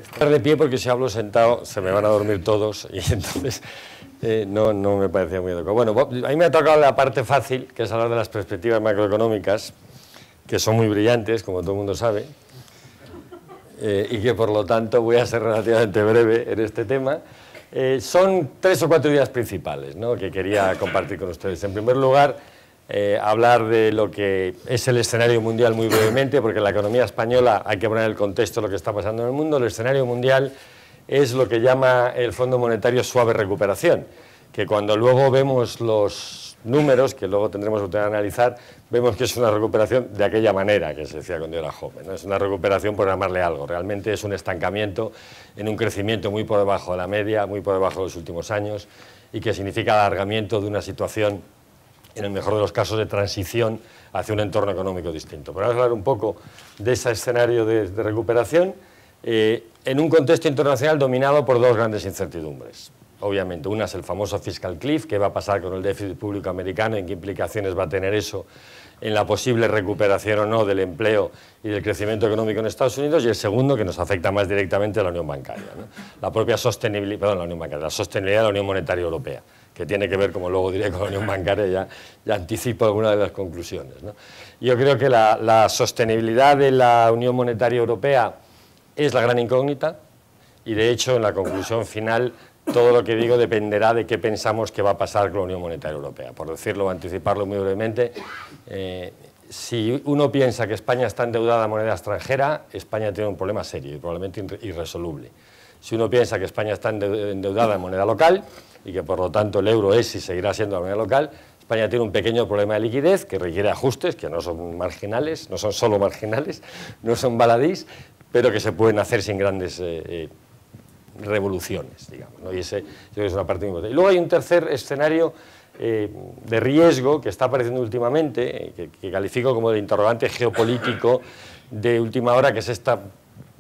Estar de pie porque si hablo sentado se me van a dormir todos y entonces no me parecía muy adecuado. Bueno, a mí me ha tocado la parte fácil, que es hablar de las perspectivas macroeconómicas, que son muy brillantes, como todo el mundo sabe, y que por lo tanto voy a ser relativamente breve en este tema. Son 3 o 4 ideas principales, ¿no?, que quería compartir con ustedes. En primer lugar, hablar de lo que es el escenario mundial muy brevemente, porque en la economía española hay que poner el contexto de lo que está pasando en el mundo. El escenario mundial es lo que llama el Fondo Monetario suave recuperación, que cuando luego vemos los números, que luego tendremos que analizar, vemos que es una recuperación de aquella manera que se decía cuando yo era joven, ¿no? Es una recuperación por llamarle algo, realmente es un estancamiento en un crecimiento muy por debajo de la media, muy por debajo de los últimos años, y que significa alargamiento de una situación, en el mejor de los casos, de transición hacia un entorno económico distinto. Pero vamos a hablar un poco de ese escenario de recuperación en un contexto internacional dominado por 2 grandes incertidumbres. Obviamente, una es el famoso fiscal cliff, qué va a pasar con el déficit público americano, en qué implicaciones va a tener eso en la posible recuperación o no del empleo y del crecimiento económico en Estados Unidos, y el segundo, que nos afecta más directamente, a la unión bancaria, ¿no? La propia sostenibilidad, perdón, la unión bancaria, la sostenibilidad de la Unión Monetaria Europea, que tiene que ver, como luego diré, con la unión bancaria, ya anticipo algunas de las conclusiones, ¿no? Yo creo que la sostenibilidad de la Unión Monetaria Europea es la gran incógnita, y de hecho, en la conclusión final, todo lo que digo dependerá de qué pensamos que va a pasar con la Unión Monetaria Europea. Por decirlo, anticiparlo muy brevemente, si uno piensa que España está endeudada a moneda extranjera, España tiene un problema serio y probablemente irresoluble. Si uno piensa que España está endeudada en moneda local y que por lo tanto el euro es y seguirá siendo la moneda local, España tiene un pequeño problema de liquidez que requiere ajustes, que no son marginales, no son solo marginales, no son baladís, pero que se pueden hacer sin grandes revoluciones, digamos, ¿no? Y ese es una parte muy importante. Y luego hay un tercer escenario de riesgo que está apareciendo últimamente, que califico como de interrogante geopolítico de última hora, que es este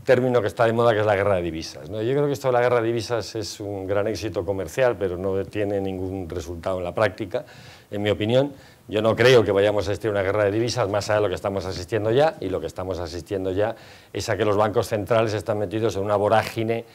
término que está de moda, que es la guerra de divisas, ¿no? Yo creo que esto de la guerra de divisas es un gran éxito comercial, pero no tiene ningún resultado en la práctica, en mi opinión. Yo no creo que vayamos a asistir a una guerra de divisas más allá de lo que estamos asistiendo ya, y lo que estamos asistiendo ya es a que los bancos centrales están metidos en una vorágine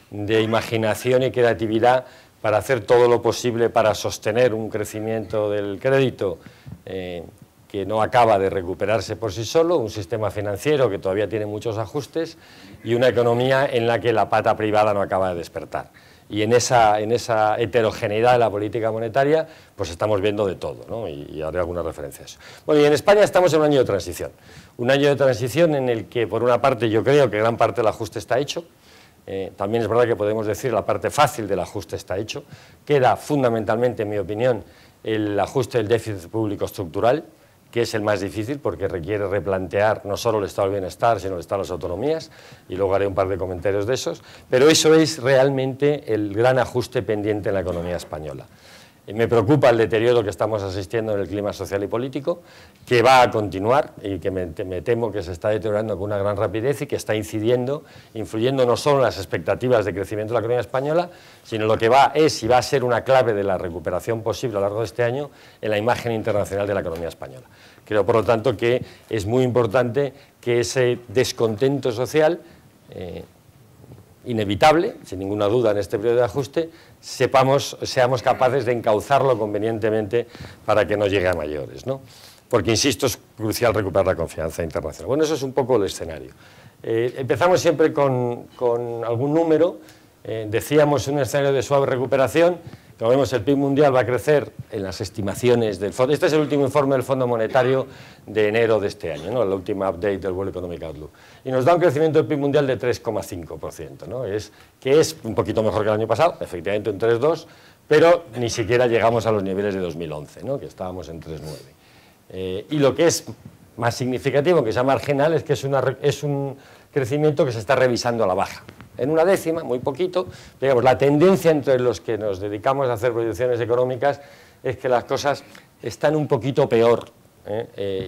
de imaginación y creatividad para hacer todo lo posible para sostener un crecimiento del crédito que no acaba de recuperarse por sí solo, un sistema financiero que todavía tiene muchos ajustes y una economía en la que la pata privada no acaba de despertar. Y en esa heterogeneidad de la política monetaria, pues estamos viendo de todo, ¿no? Y haré algunas referencias. Bueno, y en España estamos en un año de transición. Un año de transición en el que, por una parte, yo creo que gran parte del ajuste está hecho. También es verdad que podemos decir la parte fácil del ajuste está hecho. Queda fundamentalmente, en mi opinión, el ajuste del déficit público estructural, que es el más difícil porque requiere replantear no solo el estado del bienestar, sino el estado de las autonomías, y luego haré un par de comentarios de esos, pero eso es realmente el gran ajuste pendiente en la economía española. Me preocupa el deterioro que estamos asistiendo en el clima social y político, que va a continuar y que me temo que se está deteriorando con una gran rapidez y que está influyendo no solo en las expectativas de crecimiento de la economía española, sino lo que va y va a ser una clave de la recuperación posible a lo largo de este año en la imagen internacional de la economía española. Creo, por lo tanto, que es muy importante que ese descontento social inevitable, sin ninguna duda en este periodo de ajuste, seamos capaces de encauzarlo convenientemente para que no llegue a mayores, ¿no? Porque, insisto, es crucial recuperar la confianza internacional. Bueno, eso es un poco el escenario. Empezamos siempre con algún número. Decíamos un escenario de suave recuperación. Como vemos, el PIB mundial va a crecer en las estimaciones del Fondo. Este es el último informe del Fondo Monetario de enero de este año, ¿no? La última update del World Economic Outlook. Y nos da un crecimiento del PIB mundial de 3,5%, ¿no? Que es un poquito mejor que el año pasado, efectivamente un 3,2%, pero ni siquiera llegamos a los niveles de 2011, ¿no? Que estábamos en 3,9%. Y lo que es más significativo, que sea marginal, es que es un crecimiento que se está revisando a la baja. En una décima, muy poquito, digamos, la tendencia entre los que nos dedicamos a hacer proyecciones económicas es que las cosas están un poquito peor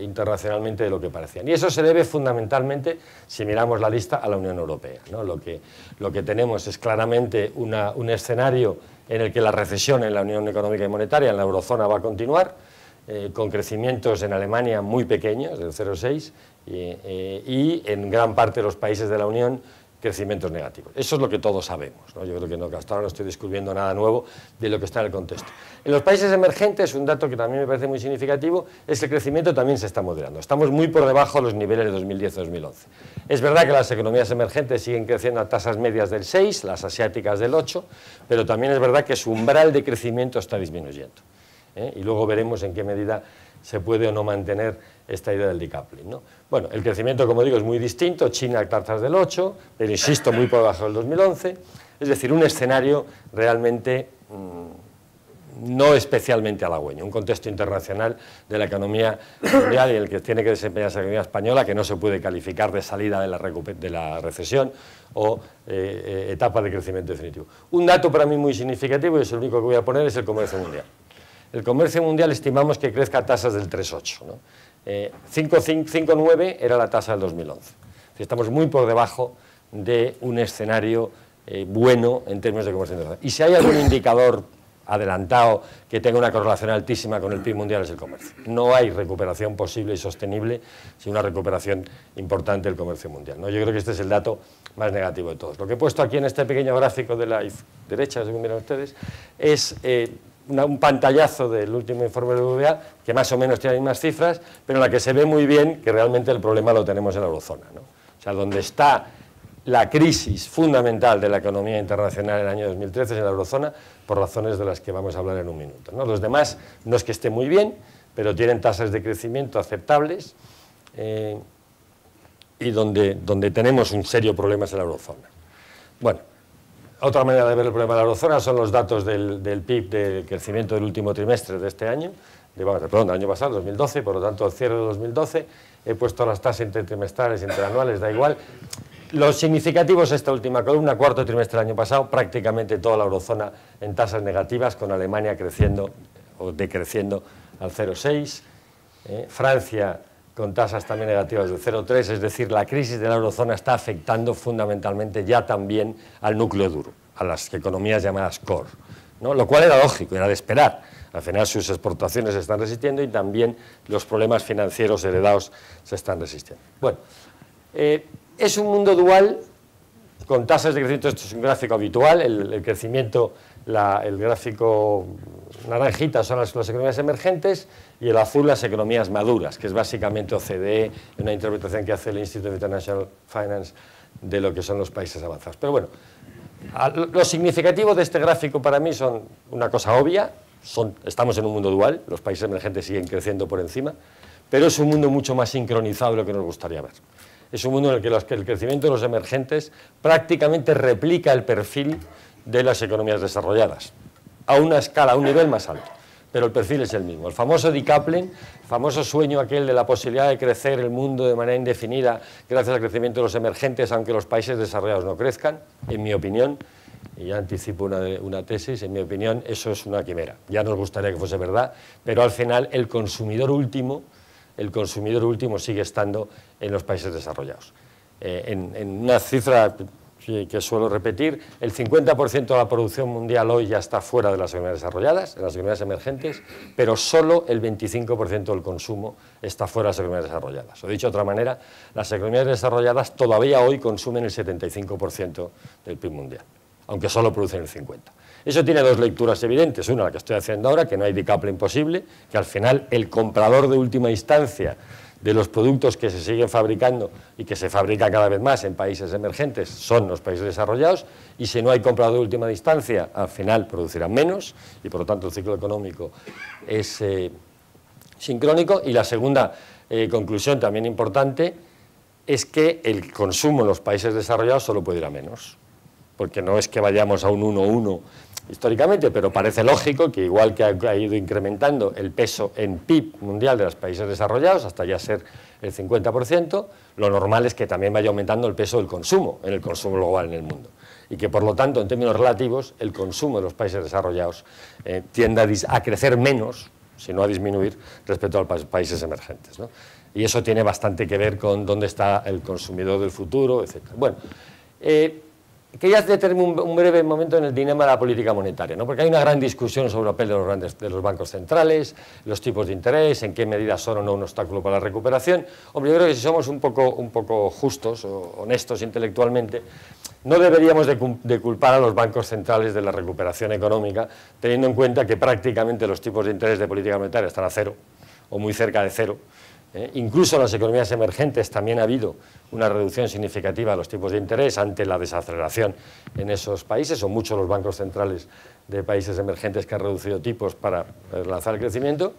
internacionalmente de lo que parecían. Y eso se debe fundamentalmente, si miramos la lista, a la Unión Europea, ¿no? Lo que tenemos es claramente un escenario en el que la recesión en la Unión Económica y Monetaria, en la eurozona, va a continuar, con crecimientos en Alemania muy pequeños, del 0,6, y en gran parte de los países de la Unión crecimientos negativos. Eso es lo que todos sabemos, ¿no? Yo creo que no, que hasta ahora no estoy descubriendo nada nuevo de lo que está en el contexto. En los países emergentes, un dato que también me parece muy significativo, es que el crecimiento también se está moderando. Estamos muy por debajo de los niveles de 2010-2011. Es verdad que las economías emergentes siguen creciendo a tasas medias del 6, las asiáticas del 8, pero también es verdad que su umbral de crecimiento está disminuyendo. Y luego veremos en qué medida se puede o no mantener esta idea del decoupling, ¿no? Bueno, el crecimiento, como digo, es muy distinto, China a tasas del 8, pero insisto, muy por debajo del 2011, es decir, un escenario realmente no especialmente halagüeño, un contexto internacional de la economía mundial y el que tiene que desempeñarse la economía española, que no se puede calificar de salida de la recesión o etapa de crecimiento definitivo. Un dato para mí muy significativo, y es el único que voy a poner, es el comercio mundial. El comercio mundial estimamos que crezca a tasas del 3,8, ¿no? 5,9 era la tasa del 2011. Estamos muy por debajo de un escenario bueno en términos de comercio internacional. Y si hay algún indicador adelantado que tenga una correlación altísima con el PIB mundial es el comercio. No hay recuperación posible y sostenible sin una recuperación importante del comercio mundial, ¿no? Yo creo que este es el dato más negativo de todos. Lo que he puesto aquí en este pequeño gráfico de la derecha, según miran ustedes, es un pantallazo del último informe de BBVA, que más o menos tiene las mismas cifras, pero en la que se ve muy bien que realmente el problema lo tenemos en la eurozona, ¿no? O sea, donde está la crisis fundamental de la economía internacional en el año 2013 es en la eurozona, por razones de las que vamos a hablar en un minuto, ¿no? Los demás no es que esté muy bien, pero tienen tasas de crecimiento aceptables y donde tenemos un serio problema es en la eurozona. Bueno, otra manera de ver el problema de la eurozona son los datos del PIB de crecimiento del último trimestre de este año, del año pasado, 2012, por lo tanto, al cierre de 2012, he puesto las tasas intertrimestrales, interanuales, da igual. Lo significativo es esta última columna, cuarto trimestre del año pasado, prácticamente toda la eurozona en tasas negativas, con Alemania creciendo o decreciendo al 0,6, Francia con tasas también negativas del 0,3, es decir, la crisis de la eurozona está afectando fundamentalmente ya también al núcleo duro, a las economías llamadas core, ¿no? Lo cual era lógico, era de esperar. Al final sus exportaciones se están resistiendo y también los problemas financieros heredados se están resistiendo. Bueno, es un mundo dual con tasas de crecimiento. Esto es un gráfico habitual, el crecimiento, el gráfico naranjita son las economías emergentes y el azul las economías maduras, que es básicamente OCDE, una interpretación que hace el Institute of International Finance de lo que son los países avanzados. Pero bueno, lo significativo de este gráfico para mí son una cosa obvia, estamos en un mundo dual, los países emergentes siguen creciendo por encima, pero es un mundo mucho más sincronizado de lo que nos gustaría ver. Es un mundo en el que el crecimiento de los emergentes prácticamente replica el perfil de las economías desarrolladas, a una escala, a un nivel más alto, pero el perfil es el mismo. El famoso decoupling, el famoso sueño aquel de la posibilidad de crecer el mundo de manera indefinida gracias al crecimiento de los emergentes, aunque los países desarrollados no crezcan, en mi opinión, y ya anticipo una tesis, en mi opinión eso es una quimera. Ya nos gustaría que fuese verdad, pero al final el consumidor último sigue estando en los países desarrollados. En una cifra que suelo repetir, el 50% de la producción mundial hoy ya está fuera de las economías desarrolladas, en las economías emergentes, pero solo el 25% del consumo está fuera de las economías desarrolladas. O dicho de otra manera, las economías desarrolladas todavía hoy consumen el 75% del PIB mundial, aunque solo producen el 50%. Eso tiene dos lecturas evidentes. Una, la que estoy haciendo ahora, que no hay decoupling posible, que al final el comprador de última instancia de los productos que se siguen fabricando y que se fabrican cada vez más en países emergentes son los países desarrollados, y si no hay comprador de última instancia, al final producirán menos y por lo tanto el ciclo económico es sincrónico. Y la segunda conclusión también importante es que el consumo en los países desarrollados solo puede ir a menos, porque no es que vayamos a un 1,1 históricamente, pero parece lógico que igual que ha ido incrementando el peso en PIB mundial de los países desarrollados hasta ya ser el 50%, lo normal es que también vaya aumentando el peso del consumo, en el consumo global en el mundo. Y que por lo tanto, en términos relativos, el consumo de los países desarrollados tienda a crecer menos, si no a disminuir, respecto a los países emergentes, ¿no? Y eso tiene bastante que ver con dónde está el consumidor del futuro, etc. Bueno, quería detenerme un breve momento en el dilema de la política monetaria, ¿no? Porque hay una gran discusión sobre el papel de los bancos centrales, los tipos de interés, en qué medida son o no un obstáculo para la recuperación. Hombre, yo creo que si somos un poco justos o honestos intelectualmente, no deberíamos de culpar a los bancos centrales de la recuperación económica, teniendo en cuenta que prácticamente los tipos de interés de política monetaria están a cero, o muy cerca de cero. Incluso en las economías emergentes también ha habido una reducción significativa de los tipos de interés ante la desaceleración en esos países. Son muchos los bancos centrales de países emergentes que han reducido tipos para lanzar el crecimiento.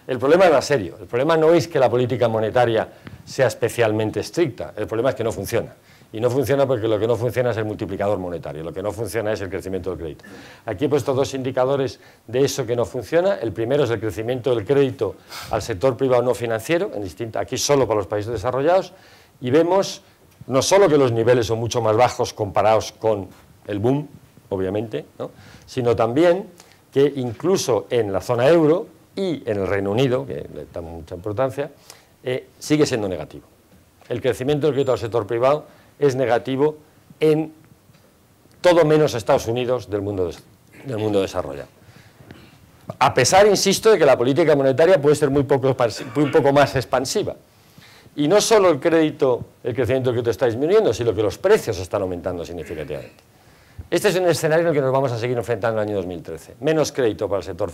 El problema es más serio. El problema no es que la política monetaria sea especialmente estricta, el problema es que no funciona. Y no funciona porque lo que no funciona es el multiplicador monetario, lo que no funciona es el crecimiento del crédito. Aquí he puesto dos indicadores de eso que no funciona. El primero es el crecimiento del crédito al sector privado no financiero, aquí solo para los países desarrollados, y vemos no solo que los niveles son mucho más bajos comparados con el boom, obviamente, ¿no?, sino también que incluso en la zona euro y en el Reino Unido, que le damos mucha importancia, sigue siendo negativo. El crecimiento del crédito al sector privado es negativo en todo menos Estados Unidos del mundo desarrollado. A pesar, insisto, de que la política monetaria puede ser muy poco más expansiva. Y no solo el crecimiento del crédito está disminuyendo, sino que los precios están aumentando significativamente. Este es un escenario en el que nos vamos a seguir enfrentando en el año 2013. Menos crédito para el sector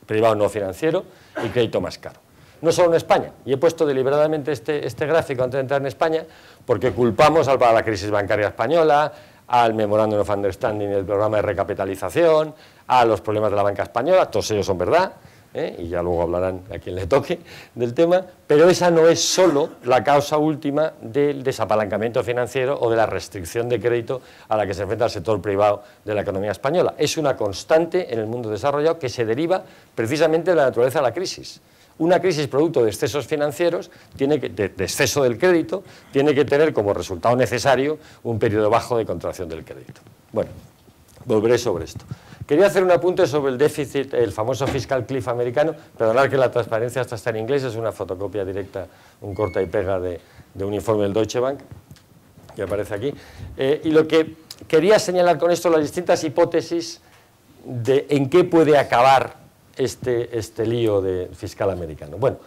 privado no financiero y crédito más caro. No solo en España, y he puesto deliberadamente este gráfico antes de entrar en España, porque culpamos a la crisis bancaria española, al Memorandum of Understanding, el programa de recapitalización, a los problemas de la banca española, todos ellos son verdad, y ya luego hablarán a quien le toque del tema, pero esa no es solo la causa última del desapalancamiento financiero o de la restricción de crédito a la que se enfrenta el sector privado de la economía española. Es una constante en el mundo desarrollado que se deriva precisamente de la naturaleza de la crisis. Una crisis producto de excesos financieros, de exceso del crédito, tiene que tener como resultado necesario un periodo bajo de contracción del crédito. Bueno, volveré sobre esto. Quería hacer un apunte sobre el déficit, el famoso fiscal cliff americano. Perdonad que la transparencia hasta está en inglés, es una fotocopia directa, un corta y pega de un informe del Deutsche Bank, que aparece aquí. Y lo que quería señalar con esto, las distintas hipótesis de en qué puede acabar este lío fiscal americano. Bueno,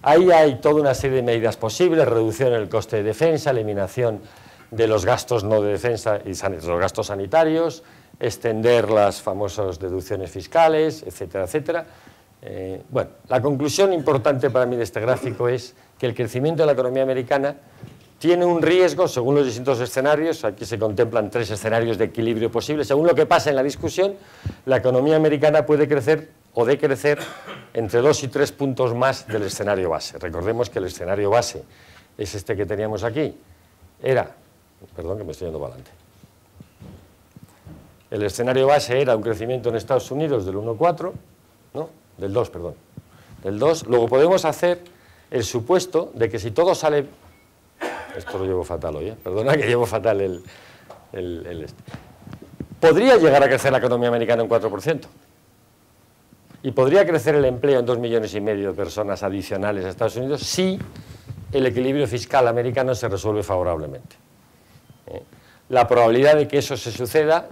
ahí hay toda una serie de medidas posibles: reducción en el coste de defensa, eliminación de los gastos no de defensa y los gastos sanitarios, extender las famosas deducciones fiscales, etcétera, etcétera. Bueno, la conclusión importante para mí de este gráfico es que el crecimiento de la economía americana tiene un riesgo, según los distintos escenarios. Aquí se contemplan 3 escenarios de equilibrio posible. Según lo que pasa en la discusión, la economía americana puede crecer o decrecer entre 2 y 3 puntos más del escenario base. Recordemos que el escenario base es este que teníamos aquí. Perdón que me estoy yendo para adelante. El escenario base era un crecimiento en Estados Unidos del 1,4, ¿no? Del 2, perdón. Del 2. Luego podemos hacer el supuesto de que si todo sale... Esto lo llevo fatal hoy, perdona que llevo fatal Podría llegar a crecer la economía americana un 4%. Y podría crecer el empleo en 2,5 millones de personas adicionales a Estados Unidos si el equilibrio fiscal americano se resuelve favorablemente. La probabilidad de que eso se suceda,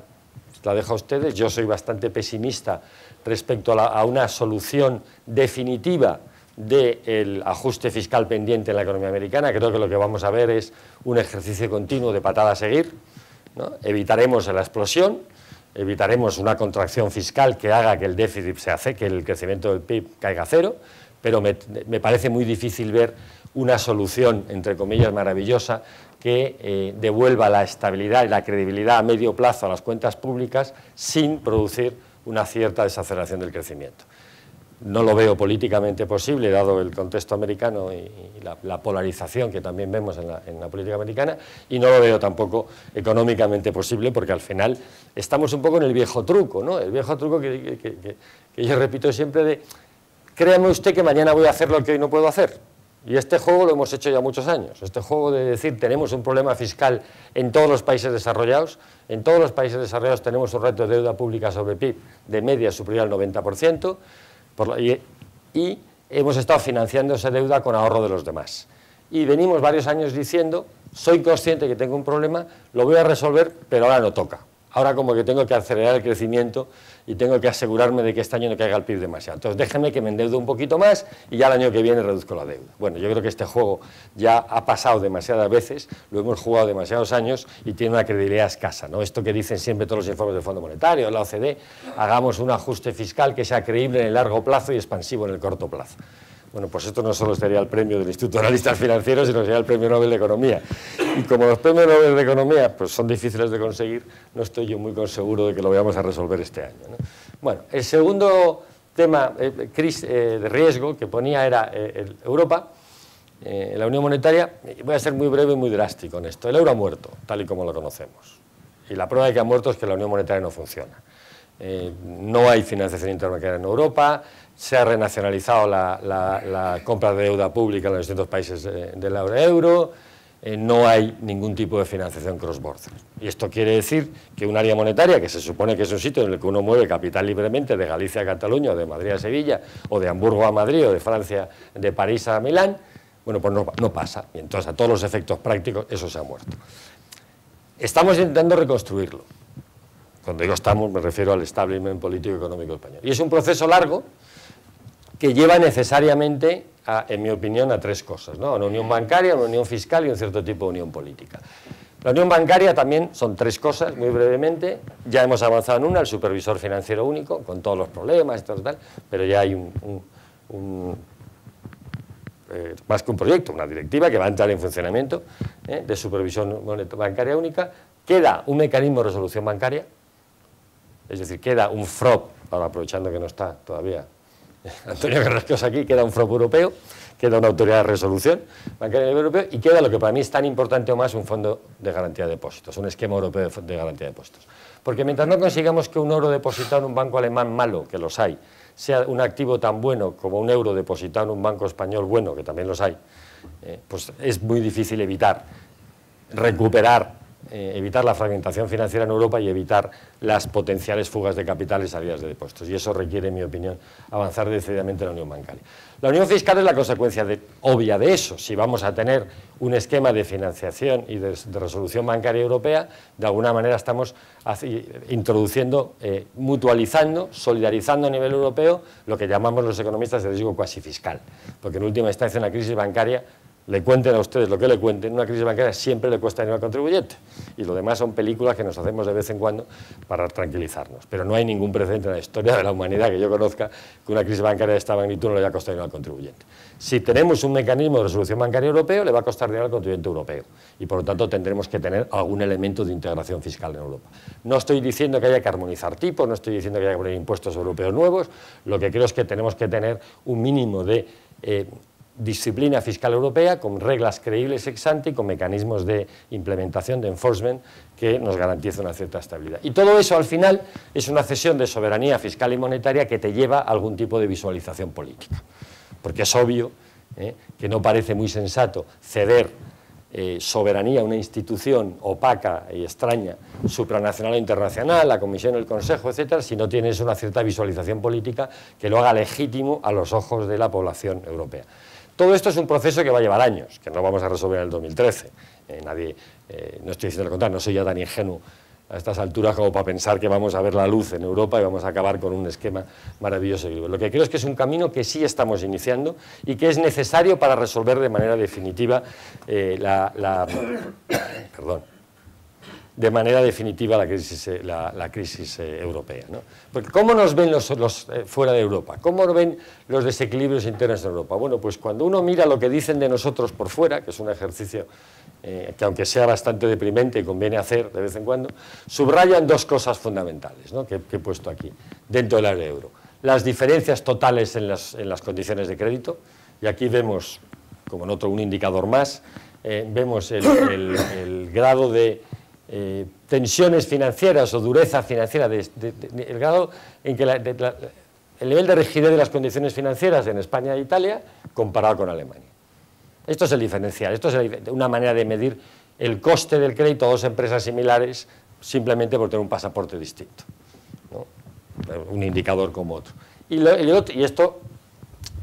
la dejo a ustedes. Yo soy bastante pesimista respecto a una solución definitiva del ajuste fiscal pendiente en la economía americana. Creo que lo que vamos a ver es un ejercicio continuo de patada a seguir, ¿no? Evitaremos la explosión, evitaremos una contracción fiscal que haga que el déficit que el crecimiento del PIB caiga a cero, pero me parece muy difícil ver una solución, entre comillas, maravillosa que devuelva la estabilidad y la credibilidad a medio plazo a las cuentas públicas sin producir una cierta desaceleración del crecimiento. No lo veo políticamente posible, dado el contexto americano y la polarización que también vemos en la política americana, y no lo veo tampoco económicamente posible, porque al final estamos un poco en el viejo truco, ¿no? El viejo truco que yo repito siempre de: créame usted que mañana voy a hacer lo que hoy no puedo hacer. Y este juego lo hemos hecho ya muchos años. Este juego de decir, tenemos un problema fiscal en todos los países desarrollados. En todos los países desarrollados tenemos un reto de deuda pública sobre PIB de media superior al 90%. Y hemos estado financiando esa deuda con ahorro de los demás. Y venimos varios años diciendo soy consciente que tengo un problema, lo voy a resolver, pero ahora no toca. Ahora como que tengo que acelerar el crecimiento y tengo que asegurarme de que este año no caiga el PIB demasiado. Entonces déjenme que me endeude un poquito más y ya el año que viene reduzco la deuda. Bueno, yo creo que este juego ya ha pasado demasiadas veces, lo hemos jugado demasiados años y tiene una credibilidad escasa, ¿no? Esto que dicen siempre todos los informes del Fondo Monetario, de la OCDE, hagamos un ajuste fiscal que sea creíble en el largo plazo y expansivo en el corto plazo. Bueno, pues esto no solo sería el premio del Instituto de Analistas Financieros, sino sería el premio Nobel de Economía. Y como los premios Nobel de Economía pues son difíciles de conseguir, no estoy yo muy seguro de que lo vayamos a resolver este año, ¿no? Bueno, el segundo tema de riesgo que ponía era Europa, la Unión Monetaria. Voy a ser muy breve y muy drástico en esto. El euro ha muerto, tal y como lo conocemos. Y la prueba de que ha muerto es que la Unión Monetaria no funciona. No hay financiación interbancaria en Europa, se ha renacionalizado la compra de deuda pública en los distintos países de la euro, no hay ningún tipo de financiación cross-border. Y esto quiere decir que un área monetaria, que se supone que es un sitio en el que uno mueve capital libremente de Galicia a Cataluña, o de Madrid a Sevilla, o de Hamburgo a Madrid, o de Francia, de París a Milán, bueno, pues no pasa. Y entonces, a todos los efectos prácticos, eso se ha muerto. Estamos intentando reconstruirlo. Cuando digo estamos, me refiero al establishment político y económico español. Y es un proceso largo que lleva necesariamente, en mi opinión, a tres cosas, ¿no? Una unión bancaria, una unión fiscal y un cierto tipo de unión política. La unión bancaria también son tres cosas, muy brevemente. Ya hemos avanzado en una, el supervisor financiero único, con todos los problemas y todo tal, pero ya hay más que un proyecto, una directiva que va a entrar en funcionamiento de supervisión bancaria única. Queda un mecanismo de resolución bancaria, es decir, queda un FROB, ahora aprovechando que no está todavía Antonio Carrascosa aquí, queda un FROB europeo, queda una autoridad de resolución bancaria a nivel europeo y queda lo que para mí es tan importante o más, un fondo de garantía de depósitos, un esquema europeo de garantía de depósitos. Porque mientras no consigamos que un euro depositado en un banco alemán malo, que los hay, sea un activo tan bueno como un euro depositado en un banco español bueno, que también los hay, pues es muy difícil evitar la fragmentación financiera en Europa y evitar las potenciales fugas de capital y salidas de depósitos. Y eso requiere, en mi opinión, avanzar decididamente en la unión bancaria. La unión fiscal es la consecuencia obvia de eso. Si vamos a tener un esquema de financiación y de resolución bancaria europea, de alguna manera estamos introduciendo, mutualizando, solidarizando a nivel europeo lo que llamamos los economistas de riesgo cuasi fiscal. Porque en última instancia una crisis bancaria, le cuenten a ustedes lo que le cuenten, una crisis bancaria siempre le cuesta dinero al contribuyente. Y lo demás son películas que nos hacemos de vez en cuando para tranquilizarnos. Pero no hay ningún precedente en la historia de la humanidad que yo conozca que una crisis bancaria de esta magnitud no le haya costado dinero al contribuyente. Si tenemos un mecanismo de resolución bancaria europeo, le va a costar dinero al contribuyente europeo. Y por lo tanto tendremos que tener algún elemento de integración fiscal en Europa. No estoy diciendo que haya que armonizar tipos, no estoy diciendo que haya que poner impuestos europeos nuevos. Lo que creo es que tenemos que tener un mínimo de disciplina fiscal europea con reglas creíbles ex ante y con mecanismos de implementación, de enforcement, que nos garantice una cierta estabilidad. Y todo eso al final es una cesión de soberanía fiscal y monetaria que te lleva a algún tipo de visualización política. Porque es obvio que no parece muy sensato ceder soberanía a una institución opaca y extraña, supranacional e internacional, la Comisión, el Consejo, etcétera, si no tienes una cierta visualización política que lo haga legítimo a los ojos de la población europea. Todo esto es un proceso que va a llevar años, que no vamos a resolver en el 2013. No estoy diciendo lo contrario, no soy ya tan ingenuo a estas alturas como para pensar que vamos a ver la luz en Europa y vamos a acabar con un esquema maravilloso. Lo que creo es que es un camino que sí estamos iniciando y que es necesario para resolver de manera definitiva la crisis europea, ¿no? Porque ¿cómo nos ven los fuera de Europa? ¿Cómo nos ven los desequilibrios internos en Europa? Bueno, pues cuando uno mira lo que dicen de nosotros por fuera, que es un ejercicio que aunque sea bastante deprimente y conviene hacer de vez en cuando, subrayan dos cosas fundamentales, ¿no? que he puesto aquí, dentro del área euro. Las diferencias totales en las condiciones de crédito, y aquí vemos, como en otro un indicador más, vemos el grado de tensiones financieras o dureza financiera, el grado en que el nivel de rigidez de las condiciones financieras en España e Italia comparado con Alemania. Esto es el diferencial, esto es una manera de medir el coste del crédito a dos empresas similares simplemente por tener un pasaporte distinto, ¿no? Un indicador como otro. Y esto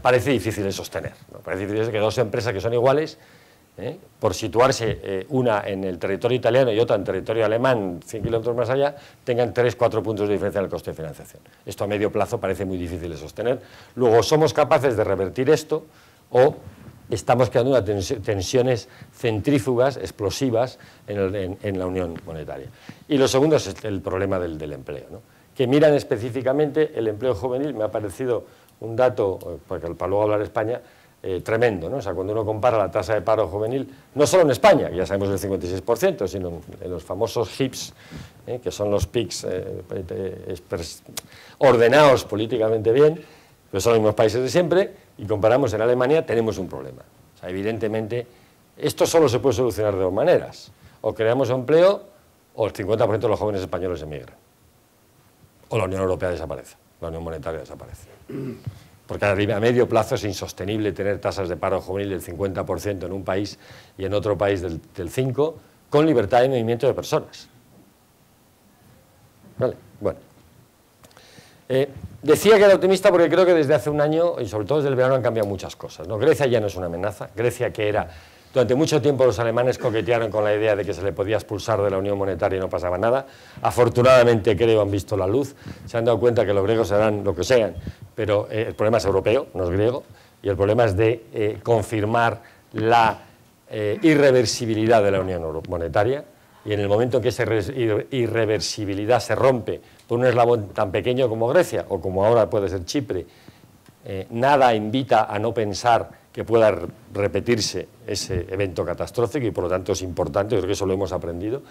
parece difícil de sostener, ¿no? Parece difícil que dos empresas que son iguales por situarse una en el territorio italiano y otra en territorio alemán, 100 kilómetros más allá, tengan 3-4 puntos de diferencia en el coste de financiación. Esto a medio plazo parece muy difícil de sostener. Luego, somos capaces de revertir esto o estamos creando unas tensiones centrífugas, explosivas en la Unión Monetaria. Y lo segundo es el problema del empleo, ¿no? Que miran específicamente el empleo juvenil. Me ha parecido un dato, para luego hablar de España, tremendo, ¿no? O sea, cuando uno compara la tasa de paro juvenil, no solo en España, que ya sabemos del 56%, sino en los famosos HIPs, que son los PICs ordenados políticamente bien, pero son los mismos países de siempre, y comparamos en Alemania, tenemos un problema. O sea, evidentemente, esto solo se puede solucionar de dos maneras. O creamos empleo, o el 50% de los jóvenes españoles emigran. O la Unión Europea desaparece, la Unión Monetaria desaparece. Porque a medio plazo es insostenible tener tasas de paro juvenil del 50% en un país y en otro país del 5%, con libertad de movimiento de personas. ¿Vale? Bueno. Decía que era optimista porque creo que desde hace un año, y sobre todo desde el verano, han cambiado muchas cosas, ¿no? Grecia ya no es una amenaza. Grecia, que era... Durante mucho tiempo los alemanes coquetearon con la idea de que se le podía expulsar de la Unión Monetaria y no pasaba nada. Afortunadamente, creo, han visto la luz, se han dado cuenta que los griegos harán lo que sean, pero el problema es europeo, no es griego, y el problema es de confirmar la irreversibilidad de la Unión Monetaria, y en el momento en que esa irreversibilidad se rompe por un eslabón tan pequeño como Grecia, o como ahora puede ser Chipre, nada invita a no pensar que pueda repetirse ese evento catastrófico y por lo tanto es importante, creo que eso lo hemos aprendido.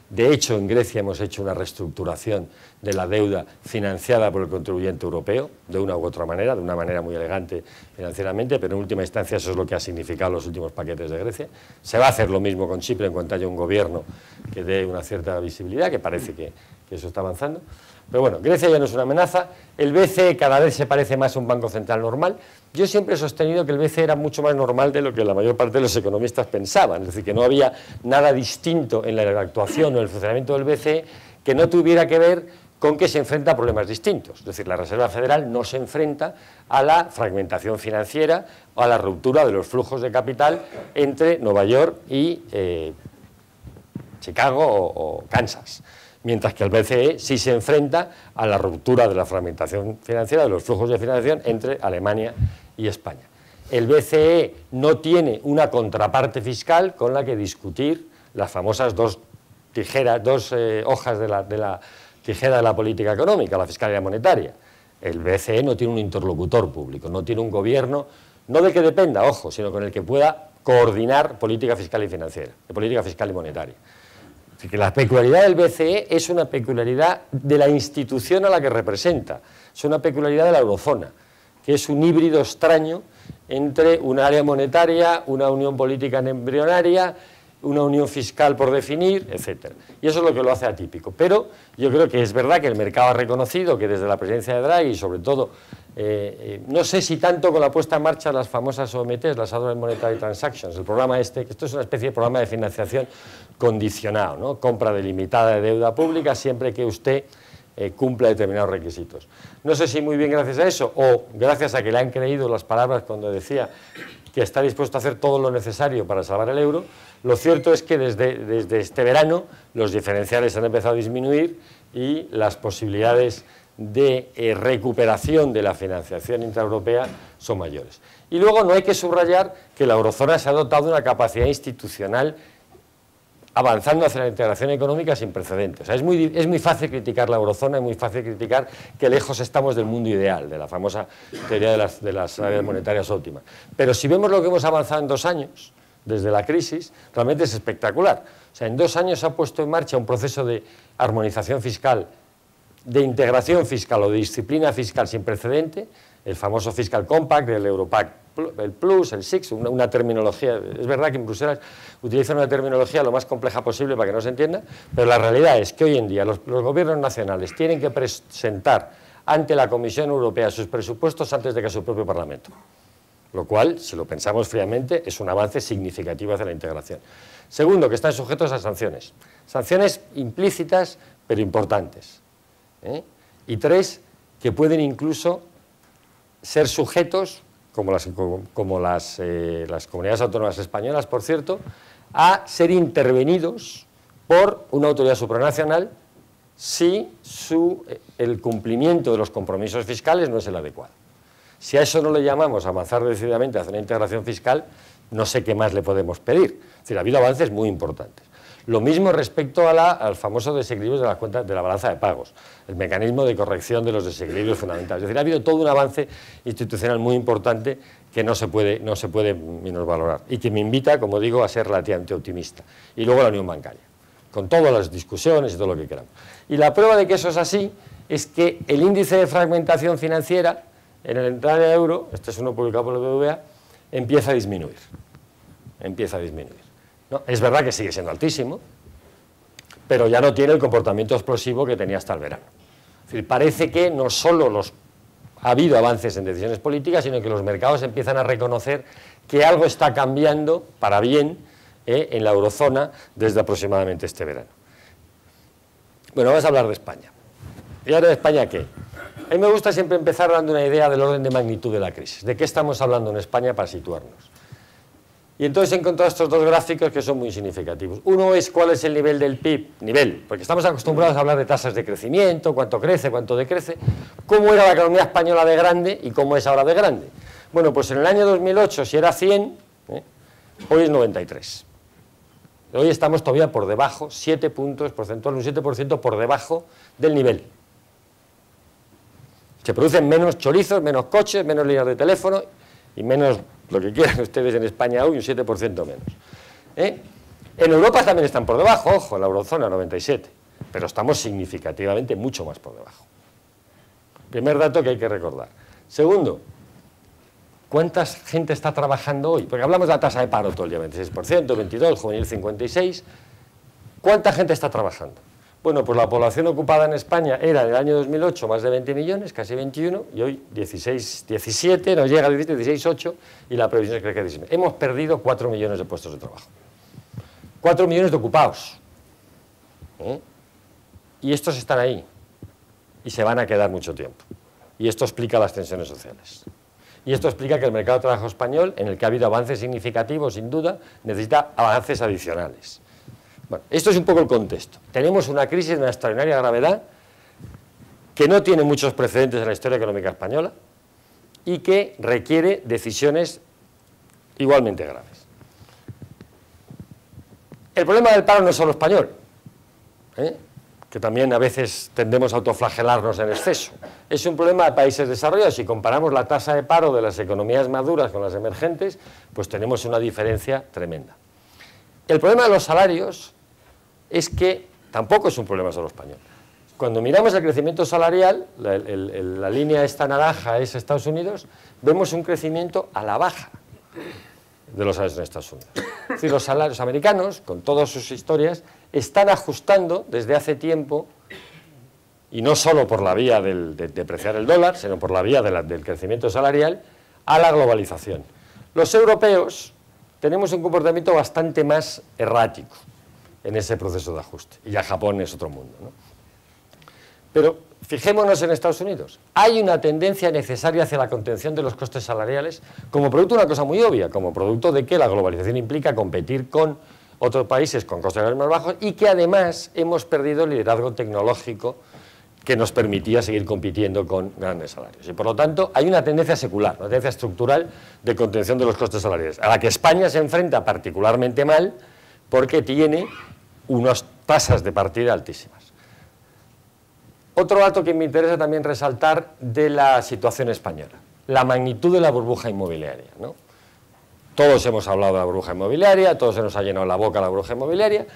De hecho, en Grecia hemos hecho una reestructuración de la deuda financiada por el contribuyente europeo, de una u otra manera, de una manera muy elegante financieramente, pero en última instancia eso es lo que ha significado los últimos paquetes de Grecia. Se va a hacer lo mismo con Chipre en cuanto haya un gobierno que dé una cierta visibilidad, que parece que eso está avanzando. Pero bueno, Grecia ya no es una amenaza, el BCE cada vez se parece más a un banco central normal. Yo siempre he sostenido que el BCE era mucho más normal de lo que la mayor parte de los economistas pensaban, es decir, que no había nada distinto en la actuación o el funcionamiento del BCE que no tuviera que ver con que se enfrenta a problemas distintos. Es decir, la Reserva Federal no se enfrenta a la fragmentación financiera o a la ruptura de los flujos de capital entre Nueva York y Chicago o Kansas. Mientras que el BCE sí se enfrenta a la ruptura de la fragmentación financiera, de los flujos de financiación entre Alemania y España. El BCE no tiene una contraparte fiscal con la que discutir las famosas dos hojas de la tijera de la política económica, la fiscal y la monetaria. El BCE no tiene un interlocutor público, no tiene un gobierno, no de que dependa, ojo, sino con el que pueda coordinar política fiscal y financiera, política fiscal y monetaria. Así que la peculiaridad del BCE es una peculiaridad de la institución a la que representa, es una peculiaridad de la eurozona, que es un híbrido extraño entre un área monetaria, una unión política embrionaria, una unión fiscal por definir, etc. Y eso es lo que lo hace atípico. Pero yo creo que es verdad que el mercado ha reconocido que desde la presidencia de Draghi, y sobre todo, no sé si tanto con la puesta en marcha de las famosas OMTs, las Other Monetary Transactions, el programa esto es una especie de programa de financiación condicionado, ¿no? Compra delimitada de deuda pública siempre que usted cumpla determinados requisitos. No sé si muy bien gracias a eso o gracias a que le han creído las palabras cuando decía que está dispuesto a hacer todo lo necesario para salvar el euro. Lo cierto es que desde este verano los diferenciales han empezado a disminuir y las posibilidades de recuperación de la financiación intraeuropea son mayores. Y luego no hay que subrayar que la eurozona se ha dotado de una capacidad institucional avanzando hacia la integración económica sin precedentes. O sea, es muy fácil criticar la eurozona, es muy fácil criticar que lejos estamos del mundo ideal, de la famosa teoría de las áreas monetarias óptimas. Pero si vemos lo que hemos avanzado en 2 años, desde la crisis, realmente es espectacular. O sea, en 2 años se ha puesto en marcha un proceso de armonización fiscal, de integración fiscal o de disciplina fiscal sin precedente, el famoso Fiscal Compact, el Europact, el Plus, el Six, una terminología. Es verdad que en Bruselas utilizan una terminología lo más compleja posible para que no se entienda, pero la realidad es que hoy en día los gobiernos nacionales tienen que presentar ante la Comisión Europea sus presupuestos antes de que su propio Parlamento. Lo cual, si lo pensamos fríamente, es un avance significativo hacia la integración. Segundo, que están sujetos a sanciones. Sanciones implícitas, pero importantes. Y 3, que pueden incluso ser sujetos, como las comunidades autónomas españolas, por cierto, a ser intervenidos por una autoridad supranacional si el cumplimiento de los compromisos fiscales no es el adecuado. Si a eso no le llamamos avanzar decididamente hacia una integración fiscal, no sé qué más le podemos pedir. Es decir, ha habido avances muy importantes. Lo mismo respecto al famoso desequilibrio de la cuenta de la balanza de pagos, el mecanismo de corrección de los desequilibrios fundamentales. Es decir, ha habido todo un avance institucional muy importante que no se puede menosvalorar y que me invita, como digo, a ser relativamente optimista. Y luego la unión bancaria, con todas las discusiones y todo lo que queramos. Y la prueba de que eso es así es que el índice de fragmentación financiera en el área euro, este es uno publicado por el BBVA, empieza a disminuir. ¿No? Es verdad que sigue siendo altísimo, pero ya no tiene el comportamiento explosivo que tenía hasta el verano. Es decir, parece que no solo ha habido avances en decisiones políticas, sino que los mercados empiezan a reconocer que algo está cambiando para bien en la eurozona desde aproximadamente este verano. Bueno, vamos a hablar de España. ¿Y ahora de España qué? A mí me gusta siempre empezar dando una idea del orden de magnitud de la crisis, de qué estamos hablando en España para situarnos. Y entonces he encontrado estos dos gráficos que son muy significativos. Uno es cuál es el nivel del PIB, porque estamos acostumbrados a hablar de tasas de crecimiento, cuánto crece, cuánto decrece, cómo era la economía española de grande y cómo es ahora de grande. Bueno, pues en el año 2008, si era 100, hoy es 93. Hoy estamos todavía por debajo, 7 puntos porcentuales, un 7% por debajo del nivel. Se producen menos chorizos, menos coches, menos líneas de teléfono y menos lo que quieran ustedes en España hoy, un 7% menos. En Europa también están por debajo, ojo, en la eurozona 97, pero estamos significativamente mucho más por debajo. Primer dato que hay que recordar. Segundo, ¿cuánta gente está trabajando hoy? Porque hablamos de la tasa de paro todo el día, 26%, 22%, juvenil 56%. ¿Cuánta gente está trabajando? Bueno, pues la población ocupada en España era en el año 2008 más de 20 millones, casi 21, y hoy 17, nos llega a 16,8, y la previsión es que crezca 19. Hemos perdido 4 millones de puestos de trabajo. 4 millones de ocupados. Y estos están ahí, y se van a quedar mucho tiempo. Y esto explica las tensiones sociales. Y esto explica que el mercado de trabajo español, en el que ha habido avances significativos, sin duda, necesita avances adicionales. Bueno, esto es un poco el contexto. Tenemos una crisis de una extraordinaria gravedad que no tiene muchos precedentes en la historia económica española y que requiere decisiones igualmente graves. El problema del paro no es solo español, que también a veces tendemos a autoflagelarnos en exceso. Es un problema de países desarrollados. Si comparamos la tasa de paro de las economías maduras con las emergentes, pues tenemos una diferencia tremenda. El problema de los salarios es que tampoco es un problema solo español. Cuando miramos el crecimiento salarial, la línea esta naranja es Estados Unidos, vemos un crecimiento a la baja de los salarios en Estados Unidos. Es decir, los salarios americanos, con todas sus historias, están ajustando desde hace tiempo, y no solo por la vía de depreciar el dólar, sino por la vía del crecimiento salarial, a la globalización. Los europeos tenemos un comportamiento bastante más errático en ese proceso de ajuste. Y ya Japón es otro mundo, ¿no? Pero fijémonos en Estados Unidos. Hay una tendencia necesaria hacia la contención de los costes salariales como producto de una cosa muy obvia, como producto de que la globalización implica competir con otros países con costes salariales más bajos y que además hemos perdido el liderazgo tecnológico que nos permitía seguir compitiendo con grandes salarios. Y por lo tanto hay una tendencia secular, una tendencia estructural de contención de los costes salariales, a la que España se enfrenta particularmente mal porque tiene unas tasas de partida altísimas. Otro dato que me interesa también resaltar de la situación española, la magnitud de la burbuja inmobiliaria, ¿no? Todos hemos hablado de la burbuja inmobiliaria, todos se nos ha llenado la boca la burbuja inmobiliaria.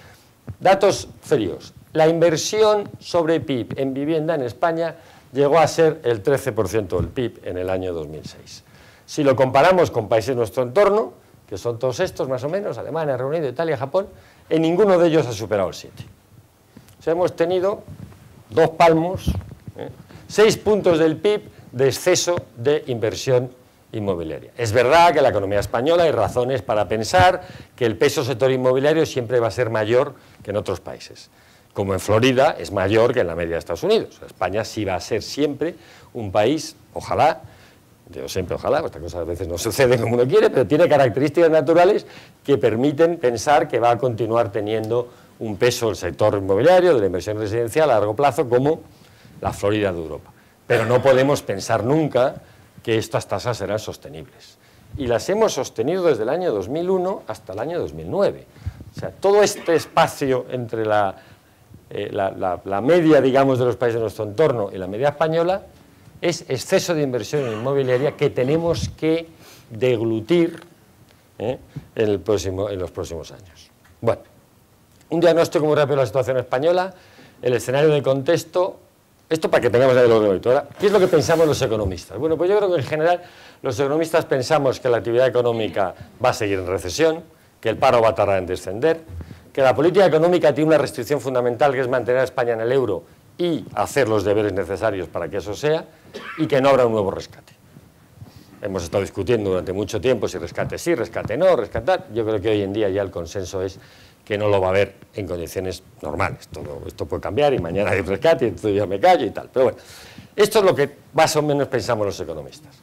Datos fríos. La inversión sobre PIB en vivienda en España llegó a ser el 13% del PIB en el año 2006. Si lo comparamos con países de nuestro entorno, que son todos estos más o menos, Alemania, Reino Unido, Italia, Japón, en ninguno de ellos ha superado el 7%. O sea, hemos tenido 2 palmos, 6 puntos del PIB de exceso de inversión inmobiliaria. Es verdad que en la economía española hay razones para pensar que el peso sector inmobiliario siempre va a ser mayor que en otros países. Como en Florida es mayor que en la media de Estados Unidos. España sí va a ser siempre un país, ojalá, Yo siempre, ojalá, estas cosas a veces no suceden como uno quiere, pero tiene características naturales que permiten pensar que va a continuar teniendo un peso el sector inmobiliario, de la inversión residencial a largo plazo, como la Florida de Europa. Pero no podemos pensar nunca que estas tasas serán sostenibles. Y las hemos sostenido desde el año 2001 hasta el año 2009. O sea, todo este espacio entre la media, digamos, de los países de nuestro entorno y la media española es exceso de inversión inmobiliaria que tenemos que deglutir en los próximos años. Bueno, un diagnóstico muy rápido de la situación española, el escenario de contexto, esto para que tengamos ahí lo de hoy. ¿Qué es lo que pensamos los economistas? Bueno, pues yo creo que en general los economistas pensamos que la actividad económica va a seguir en recesión, que el paro va a tardar en descender, que la política económica tiene una restricción fundamental, que es mantener a España en el euro y hacer los deberes necesarios para que eso sea, y que no habrá un nuevo rescate. Hemos estado discutiendo durante mucho tiempo si rescate sí, rescate no, rescatar. Yo creo que hoy en día ya el consenso es que no lo va a haber en condiciones normales. Esto puede cambiar y mañana hay un rescate y entonces ya me callo y tal. Pero bueno, esto es lo que más o menos pensamos los economistas.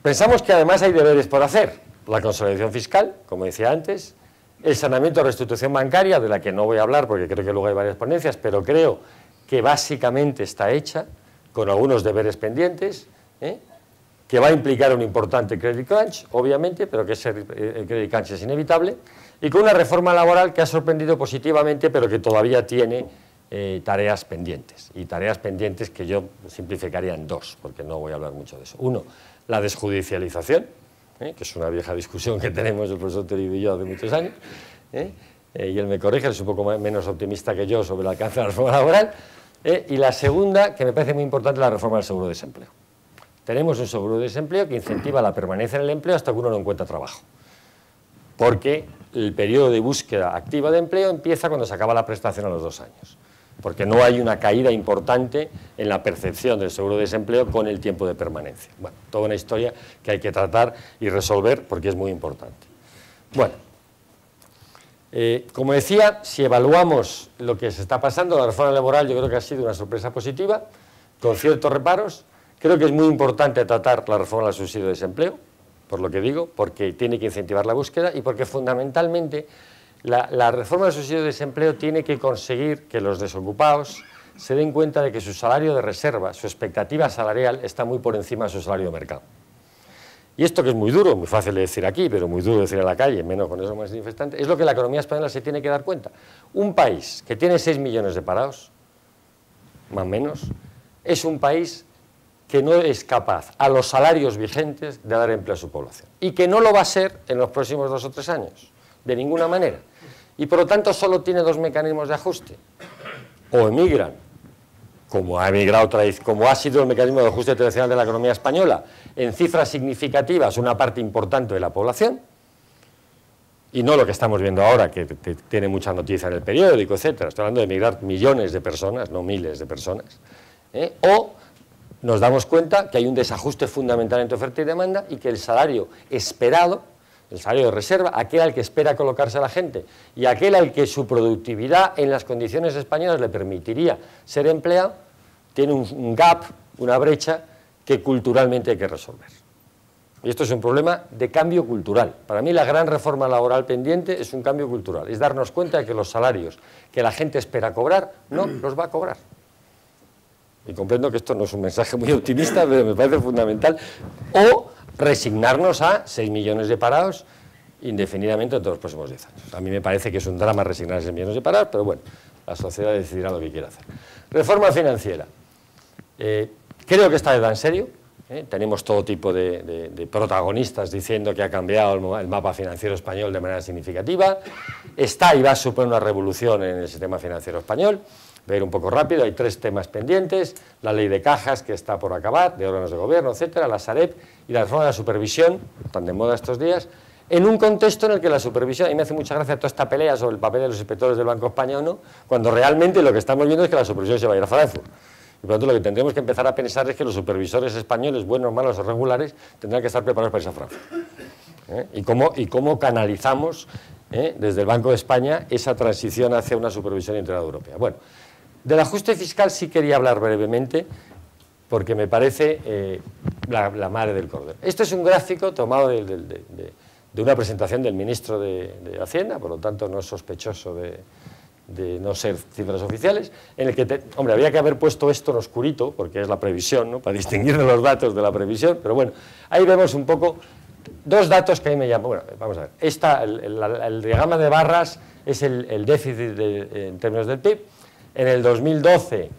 Pensamos que además hay deberes por hacer. La consolidación fiscal, como decía antes, el saneamiento de reestructuración bancaria, de la que no voy a hablar porque creo que luego hay varias ponencias, pero creo que básicamente está hecha con algunos deberes pendientes, que va a implicar un importante credit crunch, obviamente, pero que ese credit crunch es inevitable, y con una reforma laboral que ha sorprendido positivamente, pero que todavía tiene tareas pendientes, y tareas pendientes que yo simplificaría en dos, porque no voy a hablar mucho de eso. Uno, la desjudicialización, que es una vieja discusión que tenemos el profesor Terido y yo hace muchos años, y él me corrige, él es un poco menos optimista que yo sobre el alcance de la reforma laboral, y la segunda, que me parece muy importante, la reforma del seguro de desempleo. Tenemos un seguro de desempleo que incentiva la permanencia en el empleo hasta que uno no encuentra trabajo, porque el periodo de búsqueda activa de empleo empieza cuando se acaba la prestación a los 2 años, porque no hay una caída importante en la percepción del seguro de desempleo con el tiempo de permanencia. Bueno, toda una historia que hay que tratar y resolver porque es muy importante. Bueno, como decía, si evaluamos lo que se está pasando, la reforma laboral yo creo que ha sido una sorpresa positiva, con ciertos reparos. Creo que es muy importante tratar la reforma del subsidio de desempleo, por lo que digo, porque tiene que incentivar la búsqueda y porque fundamentalmente la reforma del subsidio de desempleo tiene que conseguir que los desocupados se den cuenta de que su salario de reserva, su expectativa salarial está muy por encima de su salario de mercado. Y esto que es muy duro, muy fácil de decir aquí, pero muy duro de decir en la calle, menos con eso más manifestante, es lo que la economía española se tiene que dar cuenta. Un país que tiene 6 millones de parados, más o menos, es un país que no es capaz, a los salarios vigentes, de dar empleo a su población. Y que no lo va a ser en los próximos 2 o 3 años, de ninguna manera. Y por lo tanto solo tiene 2 mecanismos de ajuste. O emigran, como ha emigrado, como ha sido el mecanismo de ajuste tradicional de la economía española, en cifras significativas una parte importante de la población, y no lo que estamos viendo ahora, que tiene mucha noticia en el periódico, etcétera. Estoy hablando de emigrar millones de personas, no miles de personas. O nos damos cuenta que hay un desajuste fundamental entre oferta y demanda y que el salario esperado, el salario de reserva, aquel al que espera colocarse la gente y aquel al que su productividad en las condiciones españolas le permitiría ser empleado, tiene un gap, una brecha que culturalmente hay que resolver. Y esto es un problema de cambio cultural. Para mí la gran reforma laboral pendiente es un cambio cultural, es darnos cuenta de que los salarios que la gente espera cobrar no los va a cobrar. Y comprendo que esto no es un mensaje muy optimista, pero me parece fundamental. O resignarnos a 6 millones de parados indefinidamente en todos los próximos 10 años. A mí me parece que es un drama resignar a 6 millones de parados, pero bueno, la sociedad decidirá lo que quiere hacer. Reforma financiera. Creo que esta vez va en serio. Tenemos todo tipo de protagonistas diciendo que ha cambiado el mapa financiero español de manera significativa. Está y va a suponer una revolución en el sistema financiero español. Voy a ir un poco rápido, hay 3 temas pendientes: la ley de cajas, que está por acabar, de órganos de gobierno, etcétera, la Sareb y la reforma de la supervisión, tan de moda estos días, en un contexto en el que la supervisión, y me hace mucha gracia toda esta pelea sobre el papel de los inspectores del Banco España o no, cuando realmente lo que estamos viendo es que la supervisión se va a ir a Frankfurt. Y por lo tanto lo que tendremos que empezar a pensar es que los supervisores españoles, buenos, malos o regulares, tendrán que estar preparados para irse a Frankfurt. Y cómo canalizamos desde el Banco de España esa transición hacia una supervisión integrada europea. Bueno, del ajuste fiscal sí quería hablar brevemente. porque me parece la madre del cordero. Este es un gráfico tomado de una presentación del ministro de Hacienda, por lo tanto no es sospechoso de no ser cifras oficiales, en el que, hombre, había que haber puesto esto en oscurito, porque es la previsión, ¿no?, para distinguir de los datos de la previsión, pero bueno, ahí vemos un poco dos datos que a mí me llaman. Bueno, vamos a ver, el diagrama de barras es el déficit en términos del PIB. En el 2012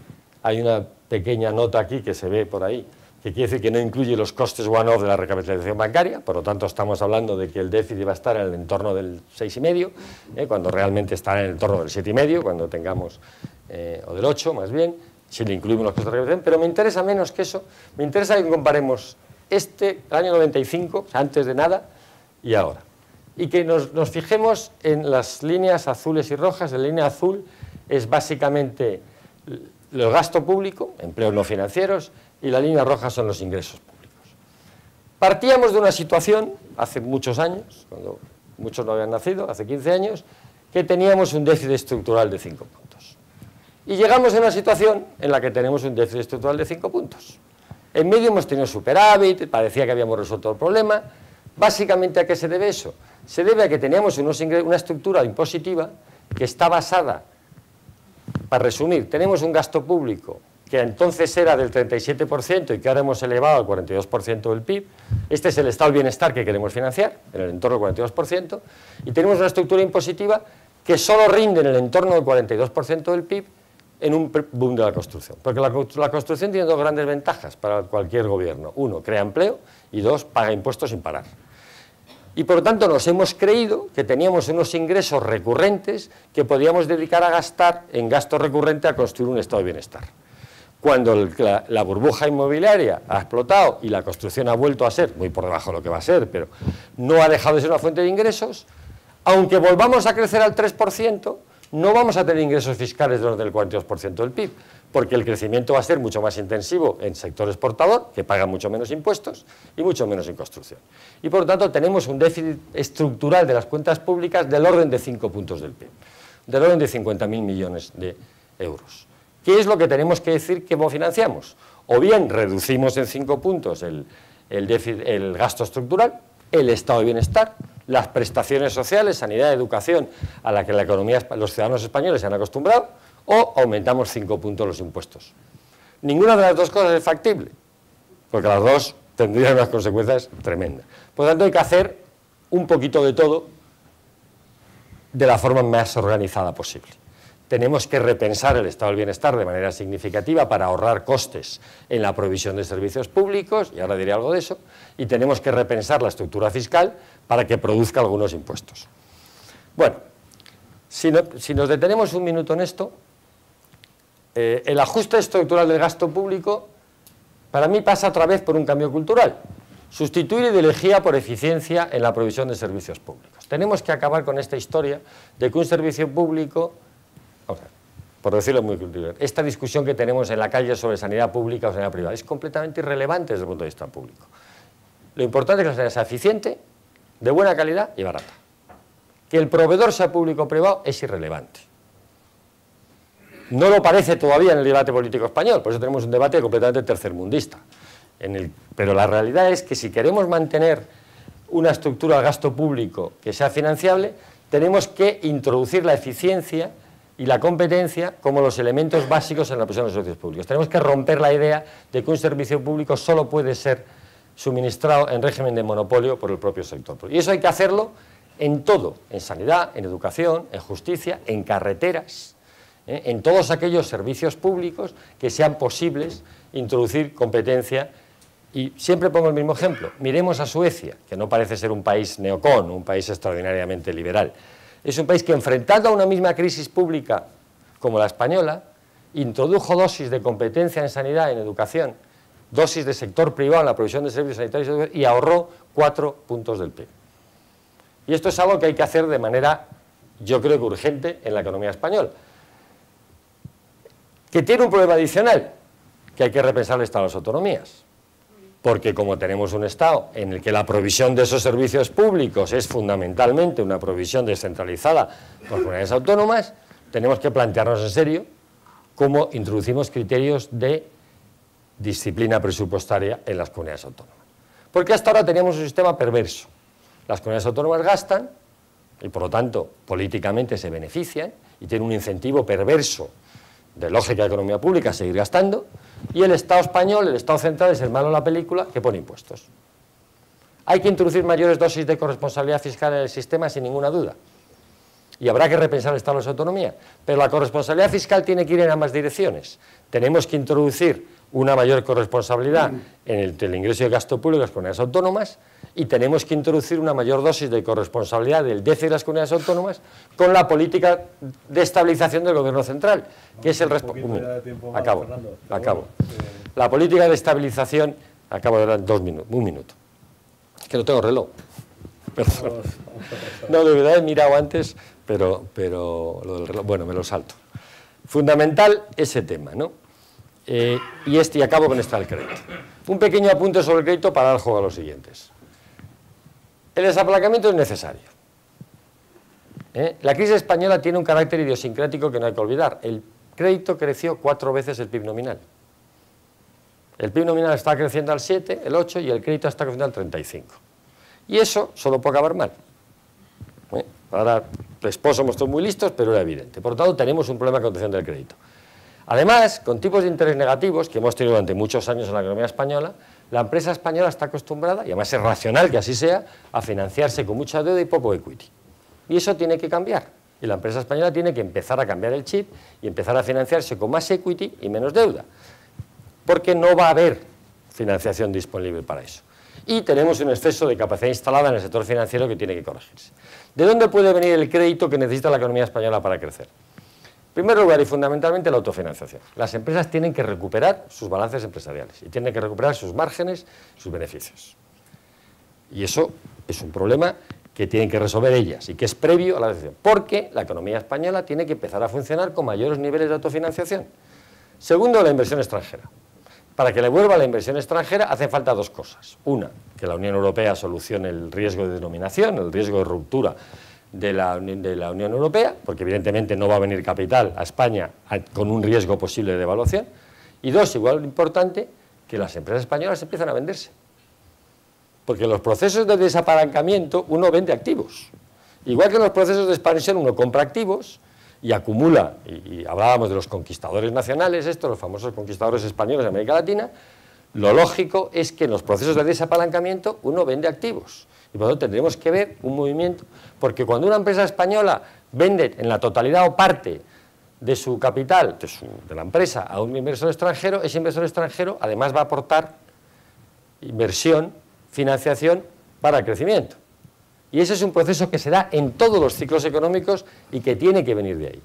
hay una pequeña nota aquí que se ve por ahí, que quiere decir que no incluye los costes one-off de la recapitalización bancaria, por lo tanto estamos hablando de que el déficit va a estar en el entorno del 6,5, cuando realmente estará en el entorno del 7,5, cuando tengamos, o del 8 más bien, si le incluimos los costes de recapitalización, pero me interesa menos que eso, me interesa que comparemos el año 95, o sea, antes de nada, y ahora. Y que nos fijemos en las líneas azules y rojas. La línea azul es básicamente el gasto público, empleos no financieros, y la línea roja son los ingresos públicos. Partíamos de una situación, hace muchos años, cuando muchos no habían nacido, hace 15 años, que teníamos un déficit estructural de 5 puntos. Y llegamos a una situación en la que tenemos un déficit estructural de 5 puntos. En medio hemos tenido superávit, parecía que habíamos resuelto el problema. Básicamente, ¿a qué se debe eso? Se debe a que teníamos una estructura impositiva que está basada, para resumir, tenemos un gasto público que entonces era del 37% y que ahora hemos elevado al 42% del PIB. Este es el estado del bienestar que queremos financiar, en el entorno del 42%, y tenemos una estructura impositiva que solo rinde en el entorno del 42% del PIB en un boom de la construcción. Porque la construcción tiene dos grandes ventajas para cualquier gobierno. Uno, crea empleo, y dos, paga impuestos sin parar. Y por lo tanto nos hemos creído que teníamos unos ingresos recurrentes que podíamos dedicar a gastar en gasto recurrente a construir un estado de bienestar. Cuando la burbuja inmobiliaria ha explotado y la construcción ha vuelto a ser, muy por debajo de lo que va a ser, pero no ha dejado de ser una fuente de ingresos, aunque volvamos a crecer al 3%, no vamos a tener ingresos fiscales de orden del 42% del PIB, porque el crecimiento va a ser mucho más intensivo en sector exportador, que paga mucho menos impuestos, y mucho menos en construcción. Y por lo tanto tenemos un déficit estructural de las cuentas públicas del orden de 5 puntos del PIB, del orden de 50.000 millones de euros. ¿Qué es lo que tenemos que decir que financiamos? O bien reducimos en 5 puntos el gasto estructural, el estado de bienestar, las prestaciones sociales, sanidad, educación, a la que la economía, los ciudadanos españoles se han acostumbrado, o aumentamos 5 puntos los impuestos. Ninguna de las dos cosas es factible, porque las dos tendrían unas consecuencias tremendas. Por lo tanto, hay que hacer un poquito de todo de la forma más organizada posible. Tenemos que repensar el estado del bienestar de manera significativa para ahorrar costes en la provisión de servicios públicos, y ahora diré algo de eso, y tenemos que repensar la estructura fiscal para que produzca algunos impuestos. Bueno, si nos detenemos un minuto en esto, el ajuste estructural del gasto público para mí pasa otra vez por un cambio cultural. Sustituir ideología por eficiencia en la provisión de servicios públicos. Tenemos que acabar con esta historia de que un servicio público, por decirlo muy cultural, esta discusión que tenemos en la calle sobre sanidad pública o sanidad privada es completamente irrelevante desde el punto de vista público. Lo importante es que la sanidad sea eficiente, de buena calidad y barata. Que el proveedor sea público o privado es irrelevante. No lo parece todavía en el debate político español, por eso tenemos un debate completamente tercermundista. Pero la realidad es que si queremos mantener una estructura de gasto público que sea financiable, tenemos que introducir la eficiencia y la competencia como los elementos básicos en la prestación de los servicios públicos. Tenemos que romper la idea de que un servicio público solo puede ser suministrado en régimen de monopolio por el propio sector público. Y eso hay que hacerlo en todo, en sanidad, en educación, en justicia, en carreteras, en todos aquellos servicios públicos que sean posibles introducir competencia. Y siempre pongo el mismo ejemplo. Miremos a Suecia, que no parece ser un país neocon, un país extraordinariamente liberal. Es un país que, enfrentando a una misma crisis pública como la española, introdujo dosis de competencia en sanidad, en educación, dosis de sector privado en la provisión de servicios sanitarios y ahorró 4 puntos del PIB. Y esto es algo que hay que hacer de manera, yo creo que urgente, en la economía española. Que tiene un problema adicional, que hay que repensar el Estado de las autonomías. Porque como tenemos un Estado en el que la provisión de esos servicios públicos es fundamentalmente una provisión descentralizada por comunidades autónomas, tenemos que plantearnos en serio cómo introducimos criterios de disciplina presupuestaria en las comunidades autónomas. Porque hasta ahora teníamos un sistema perverso. Las comunidades autónomas gastan y, por lo tanto, políticamente se benefician y tienen un incentivo perverso de lógica de economía pública a seguir gastando, y el Estado español, el Estado central, es el malo de la película que pone impuestos. Hay que introducir mayores dosis de corresponsabilidad fiscal en el sistema sin ninguna duda. Y habrá que repensar el Estado de las autonomías. Pero la corresponsabilidad fiscal tiene que ir en ambas direcciones. Tenemos que introducir una mayor corresponsabilidad en el ingreso y el gasto público de las comunidades autónomas, y tenemos que introducir una mayor dosis de corresponsabilidad del déficit de las comunidades autónomas con la política de estabilización del gobierno central, que es el responsable. Acabo. La política de estabilización, acabo de dar 2 minutos, 1 minuto. Es que no tengo reloj. Perdón. No, de verdad he mirado antes, pero lo del reloj, bueno, me lo salto. Fundamental ese tema, ¿no? Y acabo con esta del crédito. Un pequeño apunte sobre el crédito para dar juego a los siguientes. El desapalancamiento es necesario. La crisis española tiene un carácter idiosincrático que no hay que olvidar. El crédito creció 4 veces el PIB nominal. El PIB nominal está creciendo al 7, el 8, y el crédito está creciendo al 35. Y eso solo puede acabar mal. Ahora, después somos todos muy listos, pero era evidente. Por lo tanto, tenemos un problema de contención del crédito. Además, con tipos de interés negativos, que hemos tenido durante muchos años en la economía española, la empresa española está acostumbrada, y además es racional que así sea, a financiarse con mucha deuda y poco equity. Y eso tiene que cambiar. Y la empresa española tiene que empezar a cambiar el chip y empezar a financiarse con más equity y menos deuda. Porque no va a haber financiación disponible para eso. Y tenemos un exceso de capacidad instalada en el sector financiero que tiene que corregirse. ¿De dónde puede venir el crédito que necesita la economía española para crecer? En primer lugar y fundamentalmente la autofinanciación. Las empresas tienen que recuperar sus balances empresariales y tienen que recuperar sus márgenes, sus beneficios. Y eso es un problema que tienen que resolver ellas y que es previo a la recesión, porque la economía española tiene que empezar a funcionar con mayores niveles de autofinanciación. Segundo, la inversión extranjera. Para que le vuelva la inversión extranjera hacen falta 2 cosas. Una, que la Unión Europea solucione el riesgo de denominación, el riesgo de ruptura de la Unión Europea, porque evidentemente no va a venir capital a España con un riesgo posible de devaluación. Y 2, igual importante, que las empresas españolas empiezan a venderse. Porque en los procesos de desapalancamiento uno vende activos. Igual que en los procesos de expansión uno compra activos y acumula, y hablábamos de los conquistadores nacionales, los famosos conquistadores españoles de América Latina, lo lógico es que en los procesos de desapalancamiento uno vende activos. Y por lo tanto tendremos que ver un movimiento, porque cuando una empresa española vende en la totalidad o parte de su capital, de la empresa, a un inversor extranjero, ese inversor extranjero además va a aportar inversión, financiación para el crecimiento. Y ese es un proceso que se da en todos los ciclos económicos y que tiene que venir de ahí.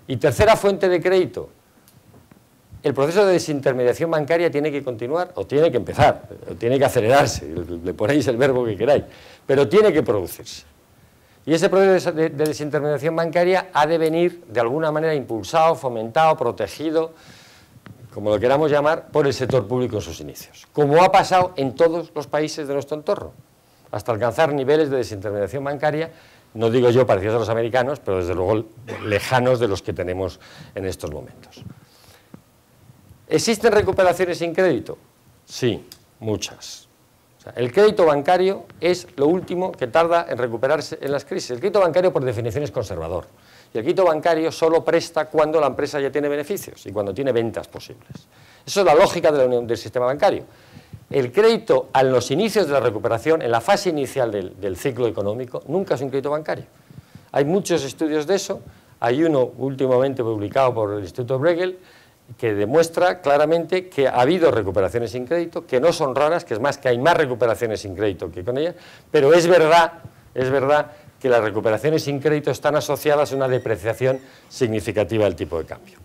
Y tercera fuente de crédito, el proceso de desintermediación bancaria tiene que continuar, o tiene que empezar, o tiene que acelerarse, le ponéis el verbo que queráis, pero tiene que producirse. Y ese proceso de desintermediación bancaria ha de venir de alguna manera impulsado, fomentado, protegido, como lo queramos llamar, por el sector público en sus inicios, como ha pasado en todos los países de nuestro entorno, hasta alcanzar niveles de desintermediación bancaria, no digo yo parecidos a los americanos, pero desde luego lejanos de los que tenemos en estos momentos. ¿Existen recuperaciones sin crédito? Sí, muchas. O sea, el crédito bancario es lo último que tarda en recuperarse en las crisis. El crédito bancario por definición es conservador. Y el crédito bancario solo presta cuando la empresa ya tiene beneficios y cuando tiene ventas posibles. Eso es la lógica del sistema bancario. El crédito a los inicios de la recuperación, en la fase inicial del ciclo económico, nunca es un crédito bancario. Hay muchos estudios de eso. Hay uno últimamente publicado por el Instituto Bruegel que demuestra claramente que ha habido recuperaciones sin crédito, que no son raras, que es más, que hay más recuperaciones sin crédito que con ellas, pero es verdad que las recuperaciones sin crédito están asociadas a una depreciación significativa del tipo de cambio.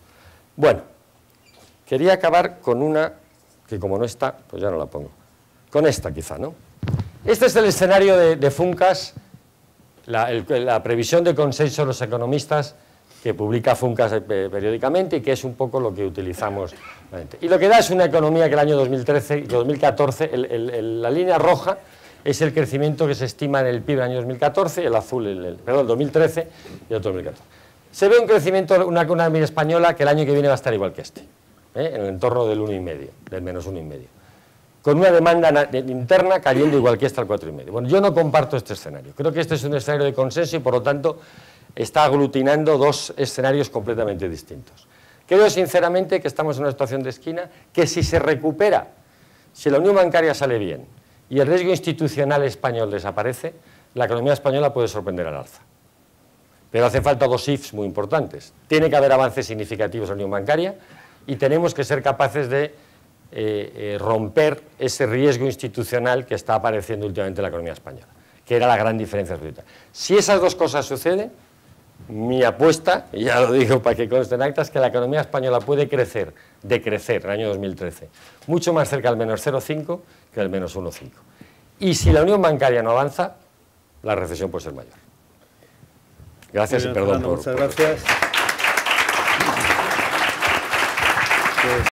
Bueno, quería acabar con una que como no está, pues ya no la pongo. Con esta quizá, ¿no? Este es el escenario de Funcas, la previsión de consenso de los economistas que publica Funcas periódicamente y que es un poco lo que utilizamos. Y lo que da es una economía que el año 2013 y 2014, la línea roja es el crecimiento que se estima en el PIB en el año 2014, el azul, perdón, 2013 y el 2014. Se ve un crecimiento, una economía española que el año que viene va a estar igual que este. en el entorno del 1,5, del menos 1,5, con una demanda interna cayendo igual que esta al 4,5. Bueno, yo no comparto este escenario. Creo que este es un escenario de consenso y, por lo tanto, está aglutinando dos escenarios completamente distintos. Creo, sinceramente, que estamos en una situación de esquina que, si se recupera, si la unión bancaria sale bien y el riesgo institucional español desaparece, la economía española puede sorprender al alza. Pero hace falta dos ifs muy importantes. Tiene que haber avances significativos en la unión bancaria y tenemos que ser capaces de romper ese riesgo institucional que está apareciendo últimamente en la economía española, que era la gran diferencia. Si esas dos cosas suceden, mi apuesta, y ya lo digo para que conste en actas, es que la economía española puede decrecer en el año 2013, mucho más cerca del menos 0,5 que del menos 1,5. Y si la unión bancaria no avanza, la recesión puede ser mayor. Gracias y perdón por... Muchas gracias.